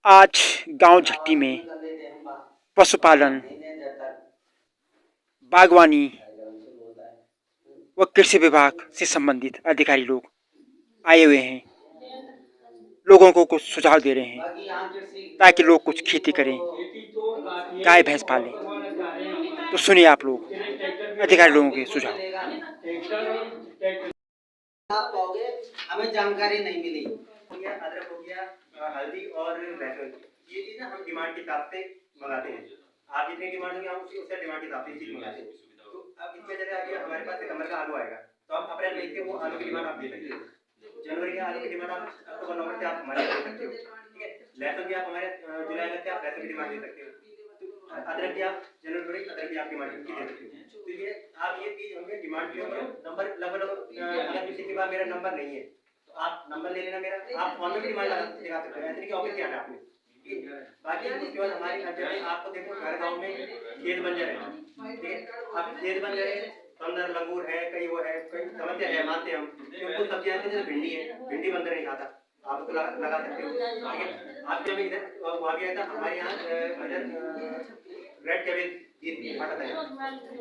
आज गांव झट्टी में पशुपालन, बागवानी व कृषि विभाग से संबंधित अधिकारी लोग आए हुए हैं। लोगों को कुछ सुझाव दे रहे हैं ताकि लोग कुछ खेती करें, गाय भैंस पालें। तो सुनिए आप लोग अधिकारी लोगों के सुझाव। आप पाओगे हमें जानकारी नहीं मिली। हो गया अदरक, हो गया हल्दी और लहसुन, ये चीजें हम डिमांड के हिसाब से मंगाते हैं। आप जितनी डिमांड होगी हम उससे डिमांड के हिसाब से चीज मंगाते हैं। तो अब इसके जरिए अभी हमारे पास सितंबर का आलू आएगा, तो आप अप्रैल मई से वो आलू की डिमांड आप दे सकते हो। जनवरी के आलू की डिमांड आप अक्टूबर नवंबर से आप हमारे दे सकते हो। ठीक है, लहसुन की आप हमारे जुलाई अगस्त से आप लहसुन की डिमांड दे सकते हो। अदरक की आप जनवरी अदरक की आप डिमांड दे सकते हो। तो ये आप ये चीज हमें डिमांड के नंबर लगभग अगर किसी के पास मेरा नंबर नहीं है तो आप नंबर ले लेना मेरा, आप फोन में भी डिमांड लगा सकते हो, ऐसे नहीं कि ऑफिस आना आपने। बाकी उसके बाद हमारी खर्चे आपको देखो हर गांव में खेत बंजर है, ठीक है। अब खेत बंजर है, बंदर लंगूर है, कई वो है, कई समस्या है, मानते हम। कुछ सब्जियां ऐसी जैसे भिंडी है, भिंडी बंदर नहीं खाता, आप उसको लगा सकते हो, ठीक है। आप जब इधर वहाँ गया था हमारे यहाँ इधर रेड कैबेज ये फटता है,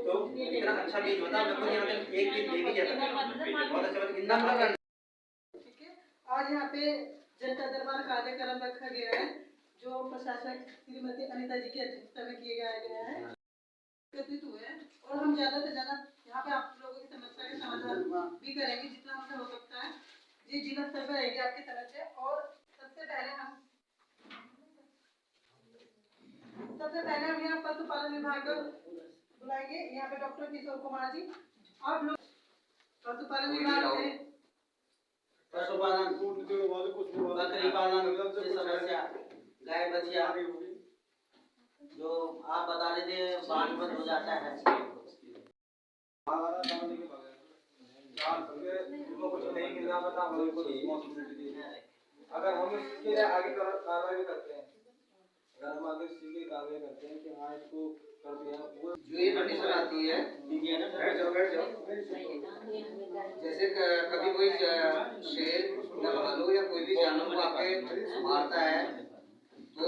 तो इतना अच्छा बीज होता है, मैं यहाँ पे एक बीज ले भी गया था, बहुत अच्छा इतना। और यहाँ पे जनता दरबार कार्यक्रम रखा गया है जो प्रशासक श्रीमती अनिता जी की अध्यक्षता में किया गया है, एकत्रित हुए हैं। और हम ज्यादा से ज्यादा यहाँ पे आप लोगों की समस्या का समाधान भी करेंगे जितना हमसे हो सकता है। ये जिला स्तर पर रहेगी आपकी तरफ से। और सबसे पहले हम यहाँ पशुपालन विभाग बुलाएंगे, यहाँ पे डॉक्टर किशोर कुमार जी। आप लोग पशुपालन विभाग से पशुपालन, बकरी पालन की समस्या, गाय बछिया जो आप बता रहे थे बाढ़ बंद हो जाता है, अगर हम इसके लिए आगे कार्रवाई करते हैं, अगर हम आगे इसके कार्रवाई करते हैं कि हाँ इसको कर दिया, वो जो ये कंडीशन आती है जैसे कभी कोई शेर या भालू या कोई भी जानवर को आके मारता है, तो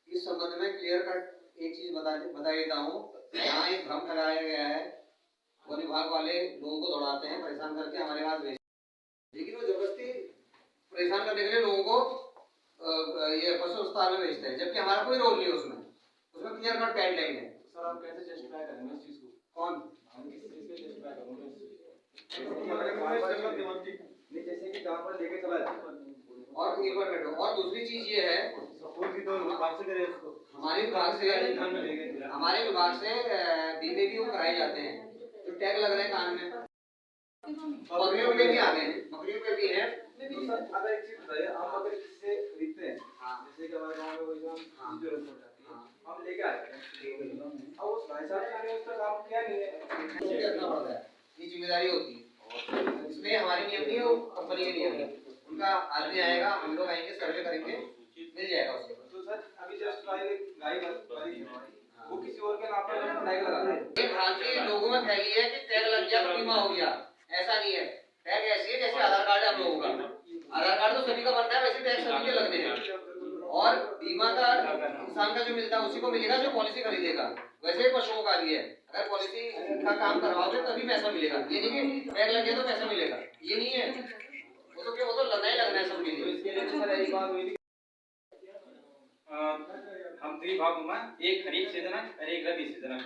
इस संबंध में क्लियर कट एक चीज बता देता हूँ। यहाँ एक भ्रम फैलाया गया है, वन विभाग वाले लोगों को दौड़ाते हैं, परेशान करके हमारे पास भेजते हैं, लेकिन वो जबरदस्ती परेशान करने के लिए लोगों को ये पशु अस्पताल में भेजते हैं, जबकि हमारा कोई रोल नहीं है उसमें क्लियर कट गाइडलाइन है। सर आप कैसे जस्टिफाई करेंगे इस चीज को? कौन हम किस चीज पे जस्टिफाई करेंगे? जैसे कि गांव पर लेके चला जाता है। और एक बार बैठो, और दूसरी चीज ये है हमारे विभाग से बीमे भी वो कराए जाते हैं, जो टैग लग रहे हैं कान में, बकरियों पे भी आ गए, बकरियों पे भी है। अगर एक चीज बताइए, हम अगर किसी से खरीदते हैं, जैसे कि हमारे गांव में कोई हम लेके आए हैं, अब उस भाई साहब ने उसका काम किया नहीं है, ये जिम्मेदारी होती है, इसमें हमारे नियम नहीं है, वो कंपनी के नियम है। उनका आदमी आएगा, हम लोग आएंगे, सर्वे करेंगे, मिल जाएगा उसको। तो सर अभी जस्ट गाय वो किसी और के नाम पर टैग लगा रहे हैं। ये भ्रांति लोगों में फैली है कि टैग लग गया तो बीमा हो गया, ऐसा नहीं है। टैग ऐसी है जैसे आधार कार्ड है हम लोगों का, आधार कार्ड तो सभी का बनता है, वैसे टैग सभी के लगने हैं। और बीमा का इंसान का जो मिलता है उसी को मिलेगा जो पॉलिसी खरीदेगा, वैसे पशुओं का भी है। अगर पॉलिसी का काम करवाओगे तभी पैसा मिलेगा, ये नहीं कि टैग लग गया तो पैसा मिलेगा, ये नहीं है। वो तो लगना ही लगना है सब मिले। हम दुई भागों में एक खरीफ सीजन और एक रबी सीजन है,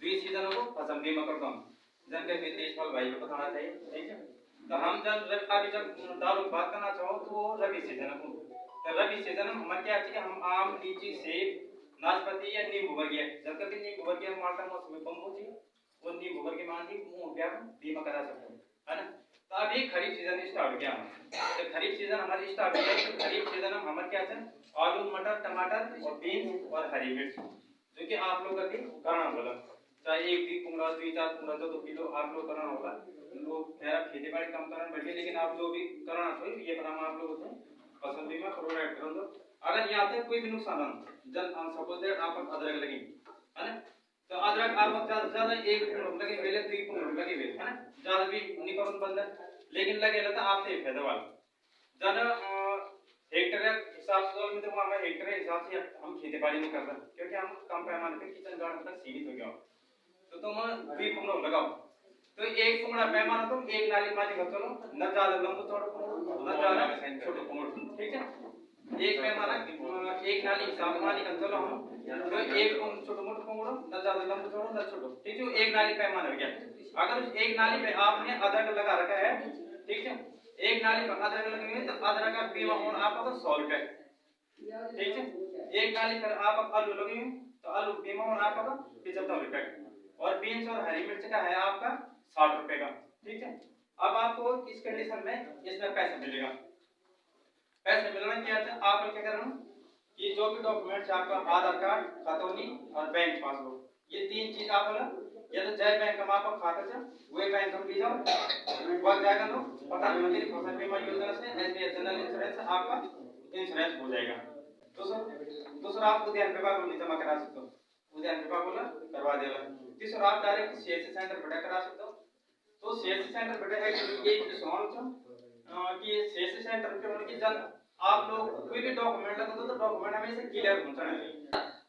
दुई सीजनों को फसल बीमा करता हूँ, जन के देशपाल भाई को बताना चाहिए, ठीक है। तो हम जब दारू बात करना चाहो तो रबी सीजन को, तो रबी सीजन में हमारे क्या चाहिए, हम आम, लीची, सेब, नाशपाती या नींबू वर्गीय, जब कभी नींबू वर्गीय माल्टा मौसम में बम होती है, वो नींबू वर्गीय मान ली बीमा करा सकते हैं, है ना। तो अभी खरीफ सीजन स्टार्ट हो गया, तो खरीफ सीजन हमारी स्टार्ट हो गया। तो खरीफ सीजन में हमारे क्या है, आलू, मटर, टमाटर और बीन्स और हरी मिर्च, जो कि आप लोग अभी करना होगा, चाहे एक भी कुमड़ा, दुई चार कुमड़ा, 2 किलो आप लोग करना होगा। लोग मेरा खेती बाड़ी कम करना बढ़िया, लेकिन आप जो भी करना चाहिए ये बताना आप लोगों से फसल बीमा प्रोवाइड कर दो। अगर यहाँ पे कोई भी नुकसान हो, जन सपोज दैट आप अदरक लगी, है ना, तो अदरक आप ज्यादा एक लगे पहले 2 लगे हुए, है ना, ज्यादा भी निकल बंद, लेकिन लगे रहता आपसे फायदा वाला जन हेक्टर हिसाब से तो हमें हेक्टर के हिसाब से हम खेती बाड़ी नहीं कर रहे, क्योंकि हम कम पैमाने पे किचन गार्डन तक सीमित हो गया। तो तुम 2 कुमड़ो लगाओ, तो 1 कुमड़ा पैमाना तुम 1 नाली माटी का चलो, न ज्यादा लंबू चौड़ा न ज्यादा छोटो कुमड़ो, ठीक है। 1 पैमाना 1 नाली हिसाब माली का चलो हम, तो 1 छोटो मोटो कुमड़ो न ज्यादा लंबू चौड़ा न छोटो, ठीक है। 1 नाली पैमाना हो गया। अगर उस 1 नाली पे आपने अदरक लगा रखा है, ठीक है, 1 नाली पर अदरक लगे तो अदरक का बीमा होना आपका तो 100 रुपए, ठीक है। 1 नाली पर आप आलू लगे तो आलू बीमा होना आपका तो 75 रुपए, और बीन्स और हरी मिर्च का है आपका 60 रुपए का, ठीक है। अब आपको इस कंडीशन में इसमें पैसा मिलेगा। पैसा मिलना क्या है, आपको क्या करना कि जो भी डॉक्यूमेंट्स आपका आधार कार्ड, खतौनी और बैंक पासबुक, ये 3 चीज आप या तो जय बैंक में आपका खाता है वही बैंक में ले जाओ, वह जाएगा तो प्रधानमंत्री फसल बीमा योजना से एसबीआई जनरल इंश्योरेंस आपका इंश्योरेंस हो जाएगा। दूसरा आप उद्यान विभाग में जमा करा सकते हो, उद्यान विभाग बोला करवा देगा। तीसरा आप डायरेक्ट सीएससी सेंटर बैठा करा सकते हो। तो सीएससी सेंटर बैठा एक्चुअली एक डिस्काउंट कि सीएससी सेंटर के मतलब कि जब आप लोग कोई भी डॉक्यूमेंट लगाते हो तो डॉक्यूमेंट हमेशा क्लियर होना चाहिए।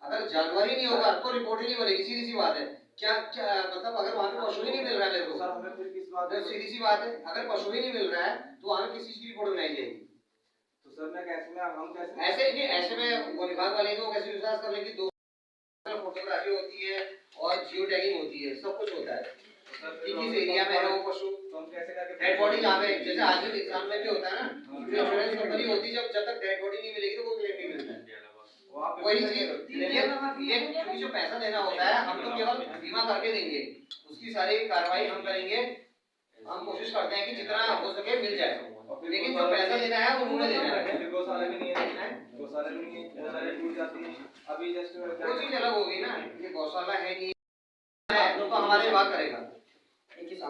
अगर जानवर ही नहीं होगा आपको रिपोर्ट ही नहीं बनेगी, सीधी सी बात है। क्या मतलब अगर वहाँ पे पशु ही नहीं मिल रहा है मेरे को, सर हमें फिर किस बात तो सीधी सी बात है, अगर पशु ही नहीं मिल रहा है तो वहाँ पे किस चीज की रिपोर्ट बनाई जाएगी? तो सर मैं कैसे में हम कैसे ऐसे नहीं, ऐसे में वो विभाग वाले को कैसे विश्वास कर ले कि 2 फोटोग्राफी होती है और जियो टैगिंग होती है, सब कुछ होता है कि किस एरिया में है वो पशु, तो हम कैसे करके डेड बॉडी जहाँ पे, जैसे आज के एग्जाम में भी होता है ना, जो इंश्योरेंस कंपनी होती है जब तक डेड बॉडी नहीं मिलेगी तो कोई क्लेम नहीं मिलता है। वही चीज ये क्योंकि जो पैसा देना होता है हम तो केवल बीमा करके देंगे, उसकी सारी कार्रवाई हम करेंगे। हम कोशिश करते हैं कि जितना हो सके मिल जाए, लेकिन जो पैसा देना है वो उन्होंने देना है। गौशाला भी नहीं है, गौशाला भी नहीं है, गौशाला टूट जाती है। अभी जस्ट वो चीज अलग होगी ना, ये गौशाला है नहीं है तो हमारे विभाग करेगा।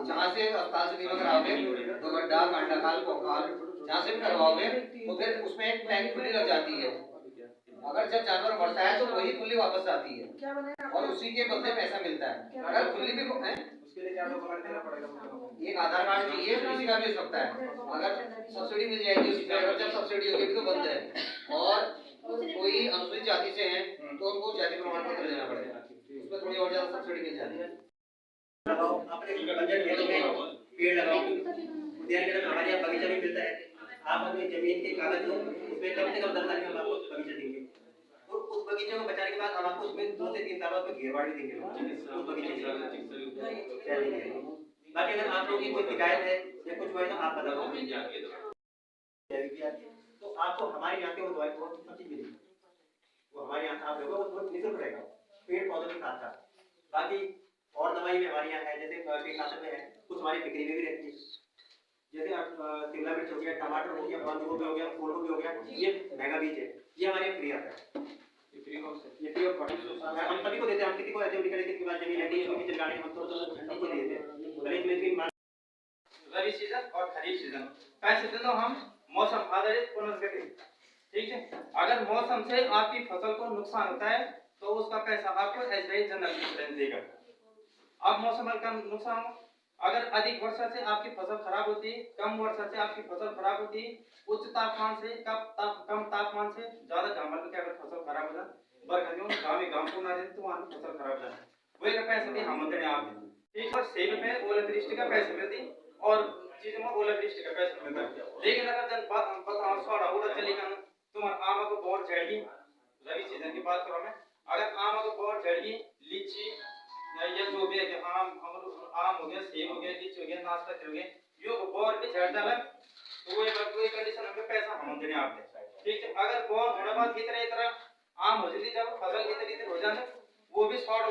जहाँ से अस्पताल से बीमा कराओगे, दुगड्डा, कांडाखाल, कोखाल, जहाँ से भी करवाओगे तो फिर उसमें एक टैग खुली लग जाती है। अगर जब जानवर मरता है तो वही खुली वापस आती है और उसी के बदले पैसा मिलता है। अगर खुली भी है उसके लिए क्या डॉक्यूमेंट देना पड़ेगा? एक आधार कार्ड चाहिए, किसी का भी हो सकता है। अगर सब्सिडी मिल जाएगी उसमें, अगर जब सब्सिडी होगी तो बंद है। और कोई अनुसूचित जाति से है तो उनको जाति प्रमाण पत्र देना पड़ेगा, उसमें थोड़ी और ज्यादा सब्सिडी मिल जाती है। लगाओ अपने बजट में पेड़ लगाओ, उद्यान के अंदर हमारे यहाँ बगीचा भी मिलता है। आप अपनी जमीन के कागज दो, उसमें कम से कम 10 साल में हम आपको बगीचा देंगे, और उस बगीचे को बचाने के बाद हम आपको उसमें 2 से 3 साल बाद घेरवाड़ भी देंगे उस बगीचे से। बाकी अगर आप लोगों की कोई शिकायत है या कुछ हुआ है तो आप बताओ, तो आपको हमारे यहाँ के वो दवाई बहुत सब चीज मिलेगी, वो हमारे यहाँ आप लोगों को निःशुल्क रहेगा पेड़ पौधों के साथ साथ। बाकी और दवाई भी हमारे यहाँ है, जैसे कीटनाशक में है, कुछ हमारी बिक्री में भी रहती है। जैसे शिमला मिर्च हो गया, टमाटर हो गया, बंद गोभी हो गया, फूल गोभी हो गया, ये महंगा बीज है, ये हमारे यहाँ फ्री आता है। ये फ्री ऑफ कॉस्ट हम सभी को देते हैं। हम किसी को ऐसे निकले किसी के पास जमीन रहती है कोई भी लगाने हम तो सबको दे देते हैं। गरीब में भी रबी सीजन और खरीफ सीजन, पैसे दोनों हम मौसम आधारित पुनर्गठन, ठीक है। अगर मौसम से आपकी फसल को नुकसान होता है तो उसका पैसा आपको एसबीआई जनरल इंश्योरेंस देगा। अब मौसम का नुकसान, अगर अधिक वर्षा से आपकी फसल खराब होती है, कम वर्षा से आपकी फसल खराब होती है, उच्च तापमान से कम तापमान से ज्यादा घाम में क्या फसल खराब हो जाए, बरखा घाम को ना दे तो वहां फसल खराब हो जाए, वही का पैसा भी हम देने आप ठीक है। सेब में ओलावृष्टि का पैसा मिलती और चीज में ओलावृष्टि का पैसा मिलता है। लेकिन अगर जन बताओ सोड़ा उड़ा चलेगा तुम्हारा आम को बहुत झड़गी, रबी सीजन की बात करो मैं, अगर आम को बहुत झड़गी, लीची या जो भी है कि आम हो गया, सेब हो गया, लीची हो गया, नाशपाती हो गया, यो बहुत भी झड़ जाला तो वो कंडीशन में पैसा हम देने आप दे, ठीक है। अगर बहुत थोड़ा बहुत इतना आम हो जाती जब फसल इतनी हो जाए वो भी शॉर्ट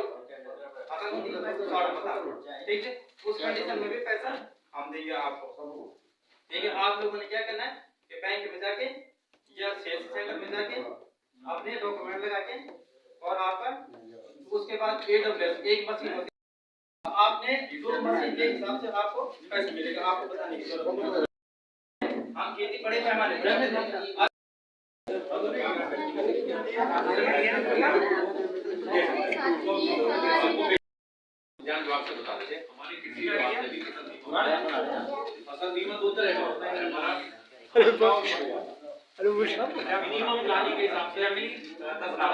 फसल शॉर्ट बता, ठीक है, उस कंडीशन में भी पैसा हम देंगे आपको। लेकिन आप लोगों ने क्या करना है कि बैंक में जाके या सेल्स सेंटर में जाके अपने डॉक्यूमेंट लगा के और आपका उसके बाद AWS एक मशीन होती है, आपने 2 मशीन के हिसाब से आपको पैसे मिलेगा, आपको बताने की जरूरत नहीं। हम खेती बड़े पैमाने पर ध्यान जो आपसे बता देते हमारी कृषि विभाग से भी फसल बीमा 2 तरह का होता है, मिनिमम गाड़ी के हिसाब से 10 लाख